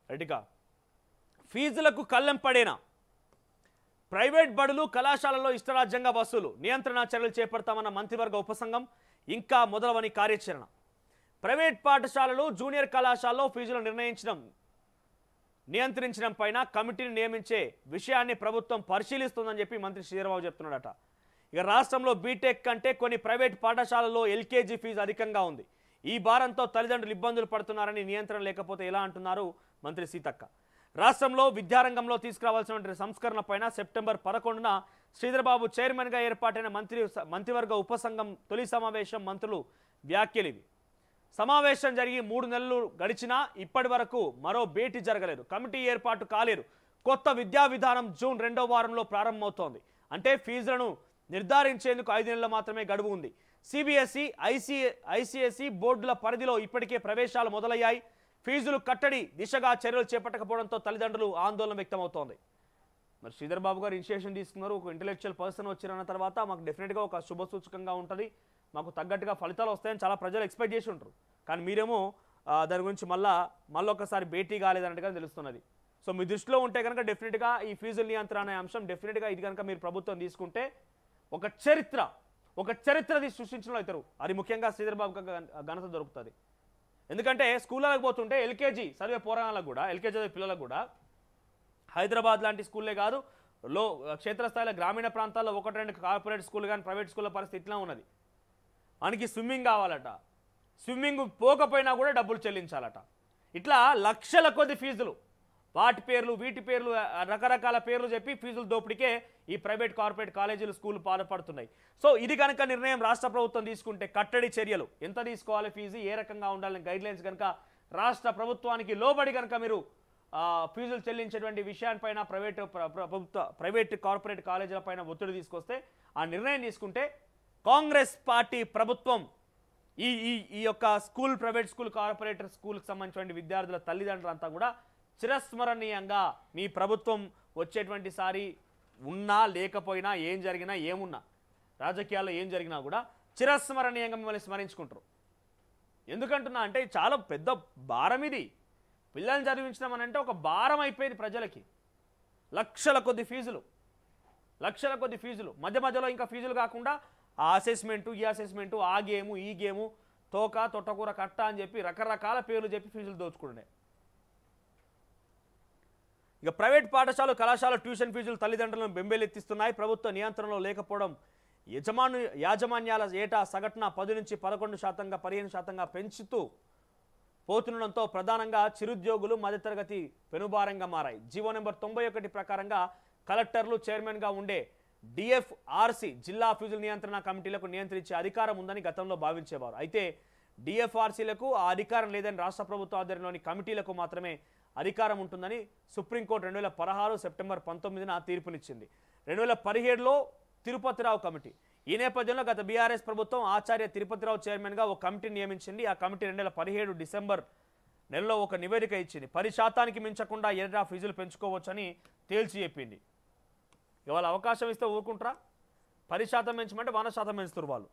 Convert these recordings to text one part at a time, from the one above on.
రెడ్డిగా ఫీజులకు కళ్ళెం పడేనా private బడులు కళాశాలలో ఇష్టరాజ్యంగా వసూలు నియంత్రణ చర్యలు చేపడతామన్న మంత్రివర్గ ఉపసంఘం ఇంకా మొదలవని కార్యాచరణ ప్రైవేట్ పాఠశాలలు జూనియర్ కళాశాలలో ఫీజులు నియంత్రించడం పైన కమిటీని నియమించే విషయాన్ని ప్రభుత్వం పరిశీలిస్తుందని చెప్పి మంత్రి శ్రీధరబాబు చెప్తున్నాడట. ఇక రాష్ట్రంలో బీటెక్ కంటే కొన్ని ప్రైవేట్ పాఠశాలల్లో ఎల్కేజీ ఫీజు అధికంగా ఉంది. ఈ భారంతో తల్లిదండ్రులు ఇబ్బందులు పడుతున్నారని నియంత్రణ లేకపోతే ఎలా అంటున్నారు మంత్రి సీతక్క. రాష్ట్రంలో విద్యారంగంలో తీసుకురావాల్సిన సంస్కరణ పైన సెప్టెంబర్ 11న శ్రీధరబాబు చైర్మన్గా ఏర్పాటైన మంత్రివర్గ ఉపసంఘం తొలి సమావేశం మంత్రులు వ్యాఖ్యలివి. సమావేశం జరిగి 3 నెలలు గడిచినా ఇప్పటి వరకు మరో భేటీ జరగలేదు. కమిటీ ఏర్పాటు కాలేదు. కొత్త విద్యా విధానం జూన్ 2వ వారంలో ప్రారంభమవుతోంది. అంటే ఫీజులను నిర్ధారించేందుకు 5 నెలలు మాత్రమే గడువు ఉంది. సిబిఎస్ఈ ఐసిఎస్ఈ బోర్డుల పరిధిలో ఇప్పటికే ప్రవేశాలు మొదలయ్యాయి. ఫీజులు కట్టడి దిశగా చర్యలు చేపట్టకపోవడంతో తల్లిదండ్రులు ఆందోళన వ్యక్తమవుతోంది. మరి శ్రీధరబాబు గారు ఇనిషియేషన్ తీసుకున్నారు. ఒక ఇంటెలెక్చువల్ పర్సన్ వచ్చిరన్న తర్వాత మాకు డెఫినెట్గా ఒక శుభసూచకంగా ఉంటుంది, మాకు తగ్గట్టుగా ఫలితాలు వస్తాయని చాలా ప్రజలు ఎక్స్పెక్ట్ చేసి ఉంటారు. కానీ మీరేమో దాని గురించి మళ్ళొకసారి భేటీ కాలేదన్నట్టుగా తెలుస్తున్నది. సో మీ దృష్టిలో ఉంటే కనుక డెఫినెట్గా ఈ ఫీజుల నియంత్రణ అనే అంశం డెఫినెట్గా ఇది కనుక మీరు ప్రభుత్వం తీసుకుంటే ఒక చరిత్ర సృష్టించడం అవుతారు. అది ముఖ్యంగా శ్రీధరబాబు ఘనత దొరుకుతుంది. ఎందుకంటే స్కూళ్ళకి పోతుంటే ఎల్కేజీ చదివే పోరాణాలకు కూడా ఎల్కేజీ చదివే పిల్లలకు కూడా హైదరాబాద్ లాంటి స్కూల్లే కాదు క్షేత్రస్థాయిలో గ్రామీణ ప్రాంతాల్లో 1-2 కార్పొరేట్ స్కూల్ కానీ ప్రైవేట్ స్కూళ్ళ పరిస్థితి ఇట్లా ఉన్నది. మనకి స్విమ్మింగ్ కావాలట, స్విమ్మింగ్ పోకపోయినా కూడా డబ్బులు చెల్లించాలట. ఇట్లా లక్షల కొద్ది ఫీజులు, వాటి పేర్లు వీటి పేర్లు రకరకాల పేర్లు చెప్పి ఫీజులు దోపిడికే ఈ ప్రైవేట్ కార్పొరేట్ కాలేజీలు స్కూల్ పాల్పడుతున్నాయి. సో ఇది కనుక నిర్ణయం రాష్ట్ర ప్రభుత్వం తీసుకుంటే కట్టడి చర్యలు ఎంత తీసుకోవాలి, ఫీజు ఏ రకంగా ఉండాలని గైడ్లైన్స్ కనుక రాష్ట్ర ప్రభుత్వానికి లోబడి కనుక మీరు ఫీజులు చెల్లించేటువంటి విషయాలపైన ప్రైవేట్ కార్పొరేట్ కాలేజీల పైన ఒత్తిడి తీసుకొస్తే ఆ నిర్ణయం తీసుకుంటే కాంగ్రెస్ పార్టీ ప్రభుత్వం ఈ యొక్క ప్రైవేట్ స్కూల్ కార్పొరేటర్ స్కూల్కి సంబంధించిన విద్యార్థుల తల్లిదండ్రులంతా కూడా చిరస్మరణీయంగా మీ ప్రభుత్వం వచ్చేటువంటి సారి ఉన్నా లేకపోయినా ఏం జరిగినా ఏమున్నా రాజకీయాల్లో ఏం జరిగినా కూడా చిరస్మరణీయంగా మిమ్మల్ని స్మరించుకుంటారు. ఎందుకంటున్నా అంటే చాలా పెద్ద భారం ఇది. పిల్లల్ని చదివించడం అని అంటే ఒక భారం అయిపోయింది ప్రజలకి. లక్షల కొద్ది ఫీజులు మధ్య మధ్యలో ఇంకా ఫీజులు కాకుండా ఆ అసెస్మెంటు ఈ అసెస్మెంటు ఆ గేము ఈ గేము తొట్టకూర కట్ట అని చెప్పి రకరకాల పేర్లు చెప్పి ఫీజులు దోచుకుండే. ఇక ప్రైవేట్ పాఠశాల కళాశాల ట్యూషన్ ఫీజులు తల్లిదండ్రులను బెంబేలెత్తిస్తున్నాయి. ప్రభుత్వ నియంత్రణలో లేకపోవడం యాజమాన్యాల ఏటా సగటున 10 నుంచి 11% 15% పెంచుతూ పోతుండడంతో ప్రధానంగా చిరుద్యోగులు మధ్యతరగతి పెనుభారంగా మారాయి. జీవో నెంబర్ 91 ప్రకారంగా కలెక్టర్లు చైర్మన్గా ఉండే డిఎఫ్ఆర్సి జిల్లా ఫీజుల నియంత్రణ కమిటీలకు నియంత్రించే అధికారం ఉందని గతంలో భావించేవారు. అయితే డిఎఫ్ఆర్సీలకు ఆ అధికారం లేదని రాష్ట్ర ప్రభుత్వ ఆధ్వర్యంలోని కమిటీలకు మాత్రమే అధికారం ఉంటుందని సుప్రీంకోర్టు 2016 సెప్టెంబర్ 19న తీర్పునిచ్చింది. 2017లో తిరుపతిరావు కమిటీ. ఈ నేపథ్యంలో గత బీఆర్ఎస్ ప్రభుత్వం ఆచార్య తిరుపతిరావు చైర్మన్గా ఒక కమిటీని నియమించింది. ఆ కమిటీ 2017 డిసెంబర్ నెలలో ఒక నివేదిక ఇచ్చింది. 10% మించకుండా ఏటా ఫీజులు పెంచుకోవచ్చని తేల్చి చెప్పింది. ఇవాళ అవకాశం ఇస్తే ఊరుకుంటారా? 10% పెంచమంటే 100% పెంచుతారు వాళ్ళు.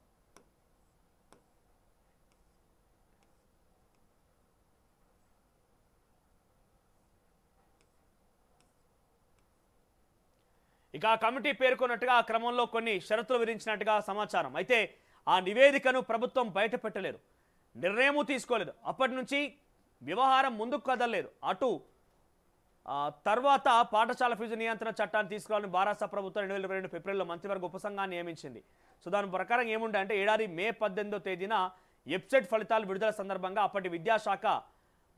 ఇక ఆ కమిటీ పేర్కొన్నట్టుగా ఆ క్రమంలో కొన్ని షరతులు విధించినట్టుగా సమాచారం. అయితే ఆ నివేదికను ప్రభుత్వం బయటపెట్టలేదు, నిర్ణయము తీసుకోలేదు. అప్పటి నుంచి వ్యవహారం ముందుకు కదలలేదు. అటు తర్వాత పాఠశాల ఫీజు నియంత్రణ చట్టాన్ని తీసుకురావాలని భారత ప్రభుత్వం 2022 ఫిబ్రవరిలో మంత్రివర్గ ఉపసంఘాన్ని నియమించింది. సో దాని ప్రకారం ఏముండే అంటే ఏడాది మే 18వ తేదీన వెబ్సైట్ ఫలితాలు విడుదల సందర్భంగా అప్పటి విద్యాశాఖ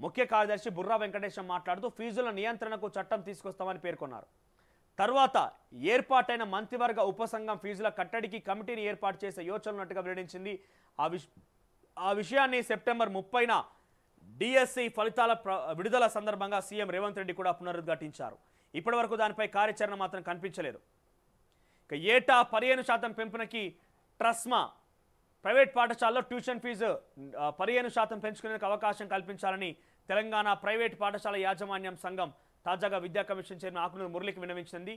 ముఖ్య కార్యదర్శి బుర్రా వెంకటేశం మాట్లాడుతూ ఫీజుల నియంత్రణకు చట్టం తీసుకొస్తామని పేర్కొన్నారు. తర్వాత ఏర్పాటైన మంత్రివర్గ ఉపసంఘం ఫీజుల కట్టడికి కమిటీని ఏర్పాటు చేసే యోచనలున్నట్టుగా వెల్లడించింది. ఆ విషయాన్ని సెప్టెంబర్ 30న డిఎస్సి ఫలితాల విడుదల సందర్భంగా సీఎం రేవంత్ రెడ్డి కూడా పునరుద్ఘాటించారు. ఇప్పటి వరకు దానిపై కార్యాచరణ మాత్రం కనిపించలేదు. ఇక ఏటా 15% పెంపునకి ట్రస్మా ప్రైవేట్ పాఠశాలలో ట్యూషన్ ఫీజు 15% పెంచుకునేందుకు అవకాశం కల్పించాలని తెలంగాణ ప్రైవేట్ పాఠశాల యాజమాన్యం సంఘం తాజాగా విద్యా కమిషన్ చైర్మన్ ఆకునూరు మురళికి విన్నవించింది.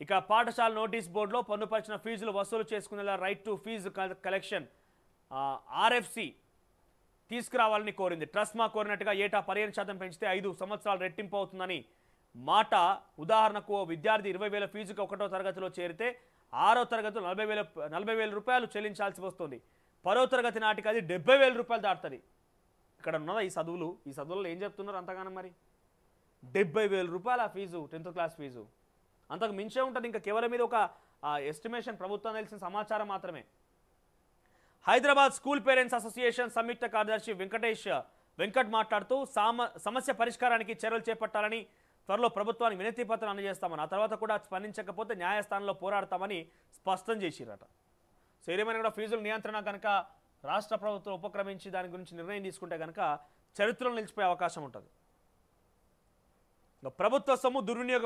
ఇక పాఠశాల నోటీస్ బోర్డులో పొందుపరిచిన ఫీజులు వసూలు చేసుకునేలా right to fee collection RFC తీసుకురావాలని కోరింది. ట్రస్మా కోరినట్టుగా ఏటా 15% పెంచితే 5 సంవత్సరాలు రెట్టింపు అవుతుందని మాట. ఉదాహరణకు ఓ విద్యార్థి 20,000 ఫీజుకి 1వ తరగతిలో చేరితే 6వ తరగతిలో 40,000 రూపాయలు చెల్లించాల్సి వస్తుంది. 10వ తరగతి నాటికి అది 70,000 రూపాయలు దాటుతుంది. ఇక్కడ ఉన్నదా ఈ చదువులలో ఏం చెప్తున్నారు అంతగానం? మరి 70,000 రూపాయల ఫీజు, 10th క్లాస్ ఫీజు అంతకు మించే ఉంటుంది. ఇంకా కేవలం మీద ఒక ఎస్టిమేషన్, ప్రభుత్వం తెలిసిన సమాచారం మాత్రమే. హైదరాబాద్ స్కూల్ పేరెంట్స్ అసోసియేషన్ సంయుక్త కార్యదర్శి వెంకట్ మాట్లాడుతూ సమస్య పరిష్కారానికి చర్యలు చేపట్టాలని, త్వరలో ప్రభుత్వానికి వినతి పత్రం అందజేస్తామని, ఆ తర్వాత కూడా స్పందించకపోతే న్యాయస్థానంలో పోరాడతామని స్పష్టం చేసిరట. సో ఏదేమైనా కూడా ఫీజుల నియంత్రణ కనుక రాష్ట్ర ప్రభుత్వం ఉపక్రమించి దాని గురించి నిర్ణయం తీసుకుంటే కనుక చరిత్రలో నిలిచిపోయే అవకాశం ఉంటుంది. ప్రభుత్వ సొమ్ము దుర్వినియోగం